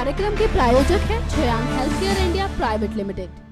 कार्यक्रम के प्रायोजक हैं छयांग हेल्थकेयर इंडिया प्राइवेट लिमिटेड।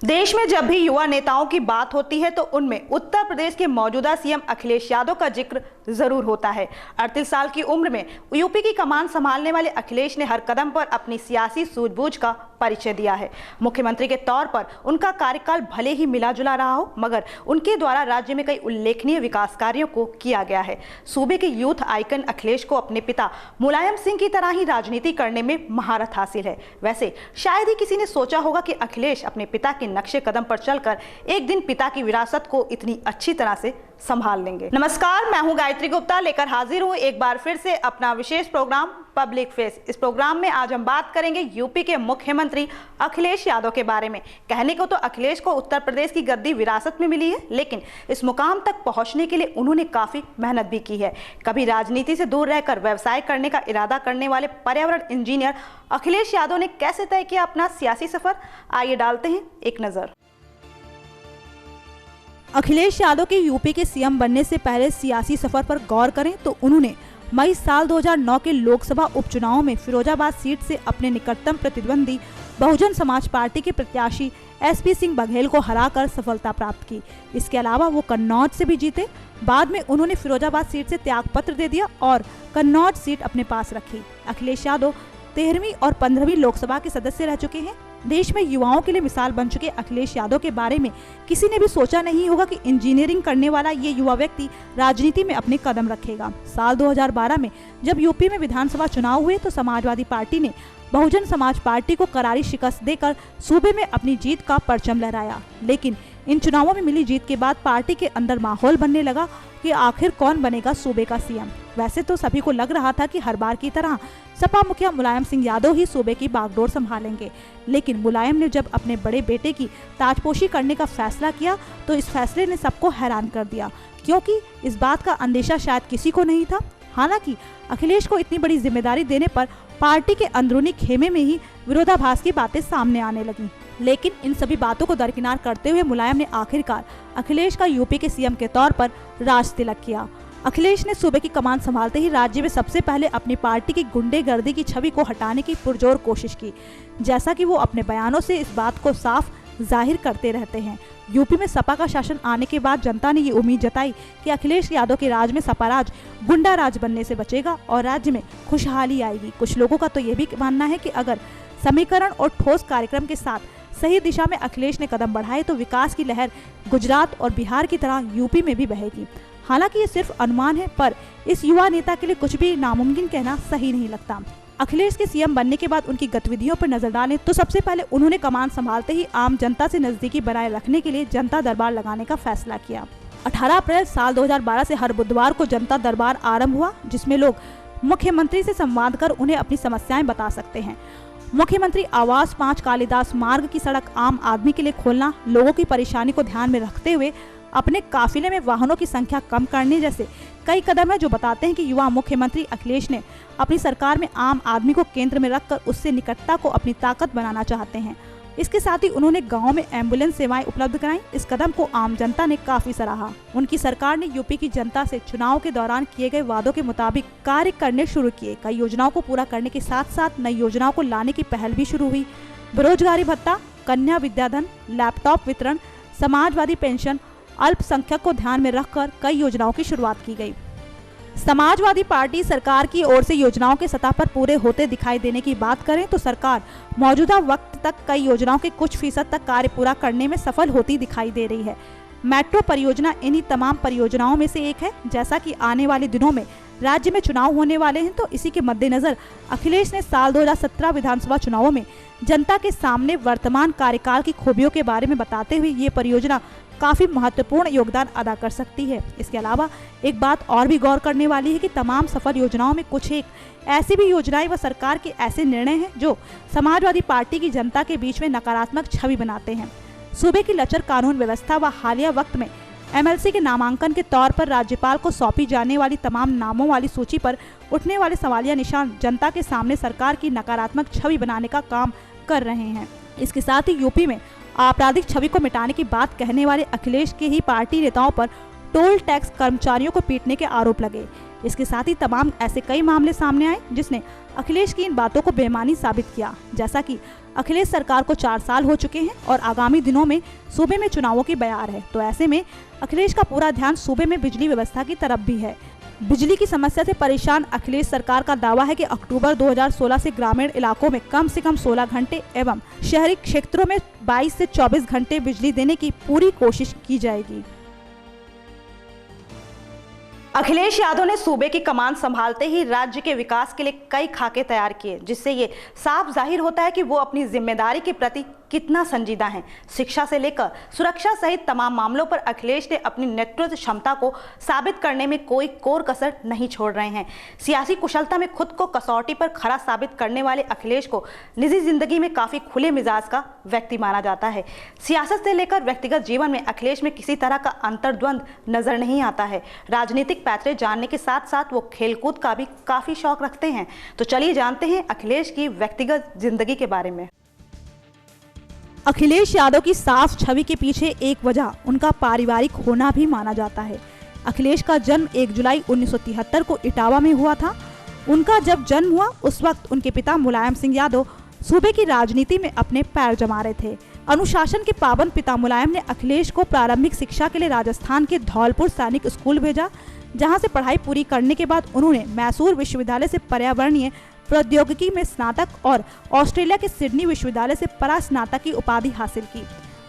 देश में जब भी युवा नेताओं की बात होती है तो उनमें उत्तर प्रदेश के मौजूदा सीएम अखिलेश यादव का जिक्र जरूर होता है। 38 साल की उम्र में यूपी की कमान संभालने वाले अखिलेश ने हर कदम पर अपनी सियासी सूझबूझ का परिचय दिया है। मुख्यमंत्री के तौर पर उनका कार्यकाल भले ही मिला जुला रहा हो, मगर उनके द्वारा राज्य में कई उल्लेखनीय विकास कार्यों को किया गया है। सूबे के यूथ आइकन अखिलेश को अपने पिता मुलायम सिंह की तरह ही राजनीति करने में महारत हासिल है। वैसे शायद ही किसी ने सोचा होगा कि अखिलेश अपने पिता के नक्शे कदम पर चलकर एक दिन पिता की विरासत को इतनी अच्छी तरह से संभाल लेंगे। नमस्कार, मैं हूं गायत्री गुप्ता, लेकर हाजिर हूं एक बार फिर से अपना विशेष प्रोग्राम पब्लिक फेस। इस प्रोग्राम में आज हम बात करेंगे यूपी के मुख्यमंत्री अखिलेश यादव के बारे में। कहने को तो अखिलेश को उत्तर प्रदेश की गद्दी विरासत में मिली है, लेकिन इस मुकाम तक पहुंचने के लिए उन्होंने काफी मेहनत भी की है। कभी राजनीति से दूर रहकर व्यवसाय करने का इरादा करने वाले पर्यावरण इंजीनियर अखिलेश यादव ने कैसे तय किया अपना सियासी सफर, आइए डालते हैं एक नजर। अखिलेश यादव के यूपी के सीएम बनने से पहले सियासी सफर पर गौर करें तो उन्होंने मई साल 2009 के लोकसभा उपचुनाव में फिरोजाबाद सीट से अपने निकटतम प्रतिद्वंदी बहुजन समाज पार्टी के प्रत्याशी एसपी सिंह बघेल को हराकर सफलता प्राप्त की। इसके अलावा वो कन्नौज से भी जीते। बाद में उन्होंने फिरोजाबाद सीट से त्यागपत्र दे दिया और कन्नौज सीट अपने पास रखी। अखिलेश यादव 13वीं और 15वीं लोकसभा के सदस्य रह चुके हैं। देश में युवाओं के लिए मिसाल बन चुके अखिलेश यादव के बारे में किसी ने भी सोचा नहीं होगा कि इंजीनियरिंग करने वाला ये युवा व्यक्ति राजनीति में अपने कदम रखेगा। साल 2012 में जब यूपी में विधानसभा चुनाव हुए तो समाजवादी पार्टी ने बहुजन समाज पार्टी को करारी शिकस्त देकर सूबे में अपनी जीत का परचम लहराया। लेकिन इन चुनावों में मिली जीत के बाद पार्टी के अंदर माहौल बनने लगा कि आखिर कौन बनेगा सूबे का सीएम। वैसे तो सभी को लग रहा था कि हर बार की तरह सपा मुखिया मुलायम सिंह यादव ही सूबे की बागडोर संभालेंगे, लेकिन मुलायम ने जब अपने बड़े बेटे की ताजपोशी करने का फैसला किया तो इस फैसले ने सबको हैरान कर दिया, क्योंकि इस बात का अंदेशा शायद किसी को नहीं था। हालांकि अखिलेश को इतनी बड़ी जिम्मेदारी देने पर पार्टी के अंदरूनी खेमे में ही विरोधाभास की बातें सामने आने लगी, लेकिन इन सभी बातों को दरकिनार करते हुए मुलायम ने आखिरकार अखिलेश का यूपी के सीएम के तौर पर राज तिलक किया। अखिलेश ने सूबे की कमान संभालते ही राज्य में सबसे पहले अपनी पार्टी की गुंडेगर्दी की छवि को हटाने की पुरजोर कोशिश की, जैसा कि वो अपने बयानों से इस बात को साफ जाहिर करते रहते हैं। यूपी में सपा का शासन आने के बाद जनता ने ये उम्मीद जताई कि अखिलेश यादव के राज में सपा राज गुंडा राज बनने से बचेगा और राज्य में खुशहाली आएगी। कुछ लोगों का तो ये भी मानना है कि अगर समीकरण और ठोस कार्यक्रम के साथ सही दिशा में अखिलेश ने कदम बढ़ाए तो विकास की लहर गुजरात और बिहार की तरह यूपी में भी बहेगी। हालांकि ये सिर्फ अनुमान है, पर इस युवा नेता के लिए कुछ भी नामुमकिन कहना सही नहीं लगता। अखिलेश के सीएम बनने के बाद उनकी गतिविधियों पर नजर डालें तो सबसे पहले उन्होंने कमान संभालते ही आम जनता से नजदीकी बनाए रखने के लिए जनता दरबार लगाने का फैसला किया। 18 अप्रैल साल 2012 से हर बुधवार को जनता दरबार आरंभ हुआ, जिसमें लोग मुख्यमंत्री से संवाद कर उन्हें अपनी समस्याएं बता सकते हैं। मुख्यमंत्री आवास 5 कालिदास मार्ग की सड़क आम आदमी के लिए खोलना, लोगों की परेशानी को ध्यान में रखते हुए अपने काफिले में वाहनों की संख्या कम करने जैसे कई कदम है जो बताते हैं कि युवा मुख्यमंत्री अखिलेश ने अपनी सरकार में आम आदमी को केंद्र में रखकर उससे निकटता को अपनी ताकत बनाना चाहते हैं। इसके साथ ही उन्होंने गांव में एम्बुलेंस सेवाएं उपलब्ध कराई। इस कदम को आम जनता ने काफी सराहा। उनकी सरकार ने यूपी की जनता से चुनाव के दौरान किए गए वादों के मुताबिक कार्य करने शुरू किए। कई योजनाओं को पूरा करने के साथ साथ नई योजनाओं को लाने की पहल भी शुरू हुई। बेरोजगारी भत्ता, कन्या विद्याधन, लैपटॉप वितरण, समाजवादी पेंशन, अल्पसंख्यक को ध्यान में रखकर कई योजनाओं की शुरुआत की गई। समाजवादी पार्टी सरकार की ओर से योजनाओं के सतह पर पूरे होते दिखाई देने की बात करें तो सरकार मौजूदा वक्त तक कई योजनाओं के कुछ फीसद तक कार्य पूरा करने में सफल होती दिखाई दे रही है। मेट्रो परियोजना इन्हीं तमाम परियोजनाओं में से एक है। जैसा कि आने वाले दिनों में राज्य में चुनाव होने वाले हैं तो इसी के मद्देनजर अखिलेश ने साल 2017 विधानसभा चुनावों में जनता के सामने वर्तमान कार्यकाल की खूबियों के बारे में बताते हुए ये परियोजना काफी महत्वपूर्ण योगदान अदा कर सकती है। इसके अलावा एक बात और भी गौर करने वाली है कि तमाम सफल योजनाओं में कुछ एक ऐसी भी योजनाएं व सरकार के ऐसे निर्णय हैं जो समाजवादी पार्टी की जनता के बीच में नकारात्मक छवि बनाते हैं। सूबे की लचर कानून व्यवस्था व हालिया वक्त में एमएलसी के नामांकन के तौर पर राज्यपाल को सौंपी जाने वाली तमाम नामों वाली सूची पर उठने वाले सवालिया निशान जनता के सामने सरकार की नकारात्मक छवि बनाने का काम कर रहे हैं। इसके साथ ही यूपी में आपराधिक छवि को मिटाने की बात कहने वाले अखिलेश के ही पार्टी नेताओं पर टोल टैक्स कर्मचारियों को पीटने के आरोप लगे। इसके साथ ही तमाम ऐसे कई मामले सामने आए जिसने अखिलेश की इन बातों को बेईमानी साबित किया। जैसा कि अखिलेश सरकार को 4 साल हो चुके हैं और आगामी दिनों में सूबे में चुनावों की बयार है, तो ऐसे में अखिलेश का पूरा ध्यान सूबे में बिजली व्यवस्था की तरफ भी है। बिजली की समस्या से परेशान अखिलेश सरकार का दावा है कि अक्टूबर 2016 से ग्रामीण इलाकों में कम से कम 16 घंटे एवं शहरी क्षेत्रों में 22 से 24 घंटे बिजली देने की पूरी कोशिश की जाएगी। अखिलेश यादव ने सूबे की कमान संभालते ही राज्य के विकास के लिए कई खाके तैयार किए, जिससे ये साफ जाहिर होता है कि वो अपनी जिम्मेदारी के प्रति कितना संजीदा हैं। शिक्षा से लेकर सुरक्षा सहित तमाम मामलों पर अखिलेश ने अपनी नेतृत्व क्षमता को साबित करने में कोई कोर कसर नहीं छोड़ रहे हैं। सियासी कुशलता में खुद को कसौटी पर खरा साबित करने वाले अखिलेश को निजी जिंदगी में काफी खुले मिजाज का व्यक्ति माना जाता है। सियासत से लेकर व्यक्तिगत जीवन में अखिलेश में किसी तरह का अंतर्द्वंद नजर नहीं आता है। राजनीतिक पैतरे जानने के साथ साथ वो खेलकूद का भी काफी शौक रखते हैं। तो चलिए जानते हैं अखिलेश की व्यक्तिगत जिंदगी के बारे में। अखिलेश यादव की साफ छवि के पीछे एक वजह उनका पारिवारिक होना भी माना जाता है। अखिलेश का जन्म 1 जुलाई 1973 को इटावा में हुआ था। उनका जब जन्म हुआ उस वक्त उनके पिता मुलायम सिंह यादव सूबे की राजनीति में अपने पैर जमा रहे थे। अनुशासन के पाबंद पिता मुलायम ने अखिलेश को प्रारंभिक शिक्षा के लिए राजस्थान के धौलपुर सैनिक स्कूल भेजा, जहां से पढ़ाई पूरी करने के बाद उन्होंने मैसूर विश्वविद्यालय से पर्यावरणीय प्रौद्योगिकी में स्नातक और ऑस्ट्रेलिया के सिडनी विश्वविद्यालय से परास्नातक की उपाधि हासिल की।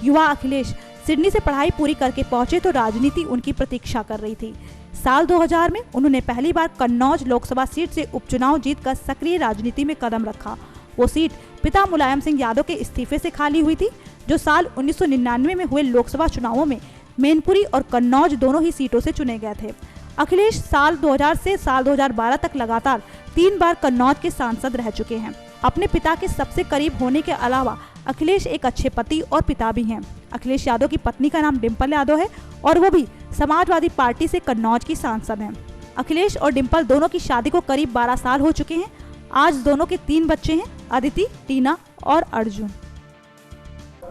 युवा अखिलेश सिडनी से पढ़ाई पूरी करके पहुंचे तो राजनीति उनकी प्रतीक्षा कर रही थी। साल 2000 में उन्होंने पहली बार कन्नौज लोकसभा सीट से उपचुनाव जीतकर सक्रिय राजनीति में कदम रखा। वो सीट पिता मुलायम सिंह यादव के इस्तीफे से खाली हुई थी, जो साल 1999 में हुए लोकसभा चुनावों में मैनपुरी और कन्नौज दोनों ही सीटों से चुने गए थे। अखिलेश साल 2000 से साल 2012 तक लगातार 3 बार कन्नौज के सांसद रह चुके हैं। अपने पिता के सबसे करीब होने के अलावा अखिलेश एक अच्छे पति और पिता भी हैं। अखिलेश यादव की पत्नी का नाम डिम्पल यादव है और वो भी समाजवादी पार्टी से कन्नौज की सांसद हैं। अखिलेश और डिम्पल दोनों की शादी को करीब 12 साल हो चुके हैं। आज दोनों के 3 बच्चे हैं, अदिति, टीना और अर्जुन।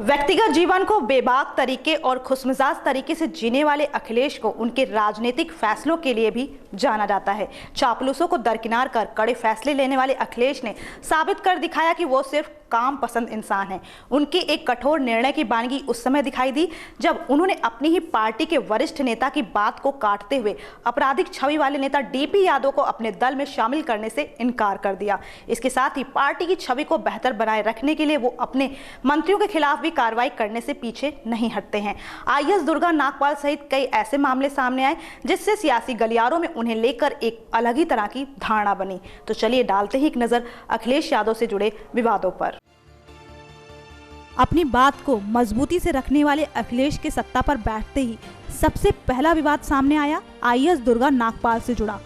व्यक्तिगत जीवन को बेबाक तरीके और खुशमिजाज तरीके से जीने वाले अखिलेश को उनके राजनीतिक फैसलों के लिए भी जाना जाता है। चापलूसों को दरकिनार कर कड़े फैसले लेने वाले अखिलेश ने साबित कर दिखाया कि वो सिर्फ काम पसंद इंसान है। उनकी एक कठोर निर्णय की बानगी उस समय दिखाई दी जब उन्होंने अपनी ही पार्टी के वरिष्ठ नेता की बात को काटते हुए आपराधिक छवि वाले नेता डीपी यादव को अपने दल में शामिल करने से इनकार कर दिया। इसके साथ ही पार्टी की छवि को बेहतर बनाए रखने के लिए वो अपने मंत्रियों के खिलाफ भी कार्रवाई करने से पीछे नहीं हटते हैं। आईएएस दुर्गा नागपाल सहित कई ऐसे मामले सामने आए जिससे सियासी गलियारों में उन्हें लेकर एक अलग ही तरह की धारणा बनी। तो चलिए डालते ही एक नजर अखिलेश यादव से जुड़े विवादों पर। अपनी बात को मजबूती से रखने वाले अखिलेश के सत्ता पर बैठते ही सबसे पहला विवाद सामने आया आईएएस दुर्गा नागपाल से जुड़ा।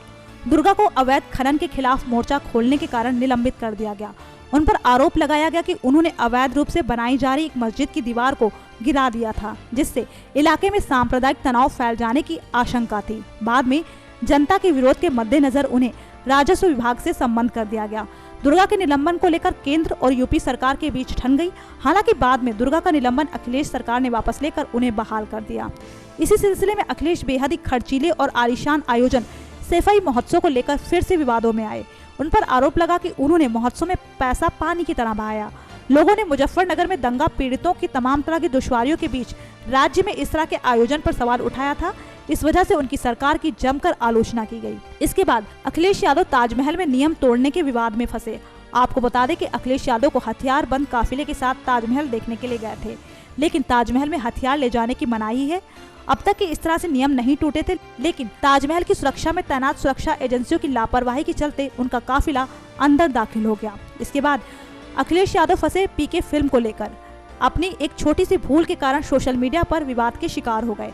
दुर्गा को अवैध खनन के खिलाफ मोर्चा खोलने के कारण निलंबित कर दिया गया। उन पर आरोप लगाया गया कि उन्होंने अवैध रूप से बनाई जा रही एक मस्जिद की दीवार को गिरा दिया था, जिससे इलाके में सांप्रदायिक तनाव फैल जाने की आशंका थी। बाद में जनता के विरोध के मद्देनजर उन्हें राजस्व विभाग से संबंध कर दिया गया। दुर्गा के निलंबन को लेकर केंद्र और यूपी सरकार के बीच ठन गई। हालांकि बाद में दुर्गा का निलंबन अखिलेश सरकार ने वापस लेकर उन्हें बहाल कर दिया। इसी सिलसिले में अखिलेश बेहद ही खर्चीले और आलीशान आयोजन सैफई महोत्सव को लेकर फिर से विवादों में आए। उन पर आरोप लगा कि उन्होंने महोत्सव में पैसा पानी की तरह बहाया। लोगों ने मुजफ्फरनगर में दंगा पीड़ितों की तमाम तरह की दुश्वारियों के बीच राज्य में इस तरह के आयोजन पर सवाल उठाया था। इस वजह से उनकी सरकार की जमकर आलोचना की गई। इसके बाद अखिलेश यादव ताजमहल में नियम तोड़ने के विवाद में फंसे। आपको बता दें कि अखिलेश यादव को हथियार बंद काफिले के साथ ताजमहल देखने के लिए गए थे, लेकिन ताजमहल में हथियार ले जाने की मनाही है। अब तक के इस तरह से नियम नहीं टूटे थे, लेकिन ताजमहल की सुरक्षा में तैनात सुरक्षा एजेंसियों की लापरवाही के चलते उनका काफिला अंदर दाखिल हो गया। इसके बाद अखिलेश यादव फंसे पीके फिल्म को लेकर। अपनी एक छोटी सी भूल के कारण सोशल मीडिया पर विवाद के शिकार हो गए।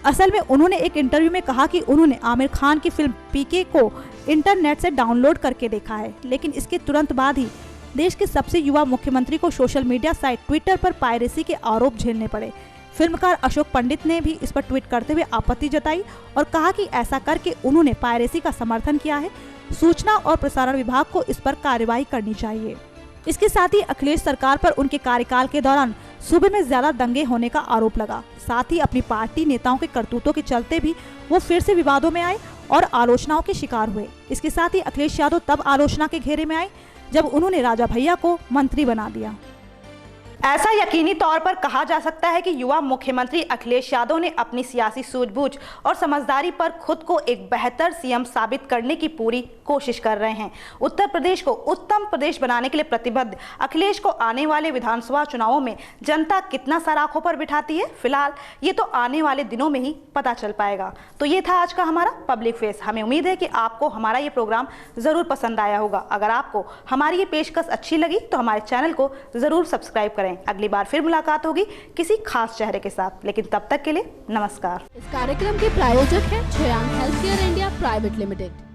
असल में उन्होंने एक इंटरव्यू में कहा कि उन्होंने आमिर खान की फिल्म पीके को इंटरनेट से डाउनलोड करके देखा है, लेकिन इसके तुरंत बाद ही देश के सबसे युवा मुख्यमंत्री को सोशल मीडिया साइट ट्विटर पर पायरेसी के आरोप झेलने पड़े। फिल्मकार अशोक पंडित ने भी इस पर ट्वीट करते हुए आपत्ति जताई और कहा कि ऐसा करके उन्होंने पायरेसी का समर्थन किया है। सूचना और प्रसारण विभाग को इस पर कार्रवाई करनी चाहिए। इसके साथ ही अखिलेश सरकार पर उनके कार्यकाल के दौरान सूबे में ज्यादा दंगे होने का आरोप लगा। साथ ही अपनी पार्टी नेताओं के करतूतों के चलते भी वो फिर से विवादों में आए और आलोचनाओं के शिकार हुए। इसके साथ ही अखिलेश यादव तब आलोचना के घेरे में आए जब उन्होंने राजा भैया को मंत्री बना दिया। ऐसा यकीनी तौर पर कहा जा सकता है कि युवा मुख्यमंत्री अखिलेश यादव ने अपनी सियासी सूझबूझ और समझदारी पर खुद को एक बेहतर सीएम साबित करने की पूरी कोशिश कर रहे हैं। उत्तर प्रदेश को उत्तम प्रदेश बनाने के लिए प्रतिबद्ध अखिलेश को आने वाले विधानसभा चुनावों में जनता कितना सराखों पर बिठाती है, फिलहाल ये तो आने वाले दिनों में ही पता चल पाएगा। तो ये था आज का हमारा पब्लिक फेस। हमें उम्मीद है कि आपको हमारा ये प्रोग्राम जरूर पसंद आया होगा। अगर आपको हमारी ये पेशकश अच्छी लगी तो हमारे चैनल को जरूर सब्सक्राइब करें। अगली बार फिर मुलाकात होगी किसी खास चेहरे के साथ, लेकिन तब तक के लिए नमस्कार। इस कार्यक्रम के प्रायोजक हैं Shreyansh health care India private limited.